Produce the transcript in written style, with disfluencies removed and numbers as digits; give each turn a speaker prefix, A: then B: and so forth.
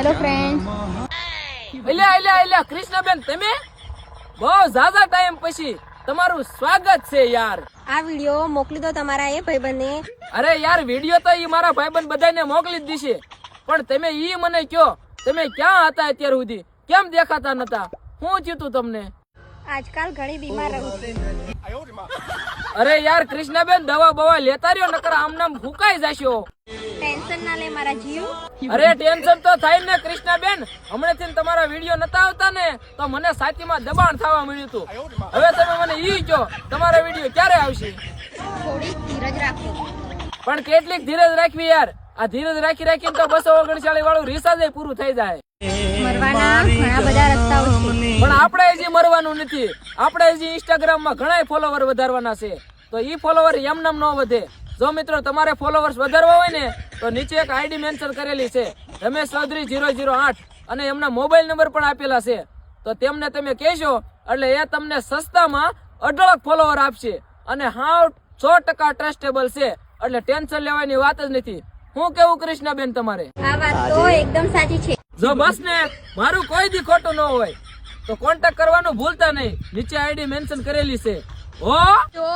A: Hello friend.
B: એલા કૃષ્ણબેન, તમે બહુ ઝાઝા ટાઈમ પછી તમારું સ્વાગત છે યાર.
A: આ વિડિયો મોકલી દો તમારા એ ભાઈબંધને.
B: અરે યાર, વિડિયો તો ઈ મારા ભાઈબંધ બધાને મોકલી જ દીશે, પણ તમે ઈ મને કયો, તમે ક્યાં હતા અત્યાર સુધી? કેમ દેખાતા નતા? શું થયું તું તમને?
A: આજકાલ ઘણી બીમાર રહું છું.
B: અરે યાર કૃષ્ણબેન, દવા બવા લેતા રહ્યો, નકર આમ નામ ફૂંકાઈ જશો.
A: ટેન્શન ના લે મારા જીવ.
B: અરે ટેન્શન તો થાય ને કૃષ્ણબેન. હમણાંથી તમારા વિડિયો નતા આવતા ને તો મને છાતીમાં દબાણ થવા મળ્યું હતું. હવે તમે મને ઈ કહો, તમારા વિડિયો ક્યારે આવશે?
A: થોડી ધીરજ રાખો.
B: પણ કેટલીક ધીરજ રાખવી યાર? આ ધીરજ રાખીને તો 239 વાળું રિસાર્જ પૂરું થઈ જાય.
A: મરવાના ઘણા બધા રસ્તાઓ છે,
B: પણ આપણે હજી મરવાનું નથી. આપણે હજી ઇન્સ્ટાગ્રામ માં ઘણા ફોલોવર વધારવાના છે, તો ઈ ફોલોવર એમનેમ ન વધે. જો મિત્રો તમારે ફોલોવર્સ વધારવા હોય ને તો નીચે એક આઈડી મેન્શન કરેલી છે, રમેશ ચૌધરી 008, અને એમના મોબાઈલ નંબર પણ આપેલા છે. તો તેમને તમે કહેશો એટલે એ તમને સસ્તામાં 18 ફોલોવર આપશે, અને હાવ 100% ટ્રસ્ટેબલ છે, એટલે ટેન્શન લેવાની વાત જ નથી. હું કેવું કૃષ્ણબેન તમારે?
A: આ વાત તો એકદમ સાચી છે.
B: જો બસ ને, મારું કોઈ દી ખોટું ન હોય તો કોન્ટેક્ટ કરવાનું ભૂલતા નહીં. નીચે આઈડી મેન્શન કરેલી છે.
A: તો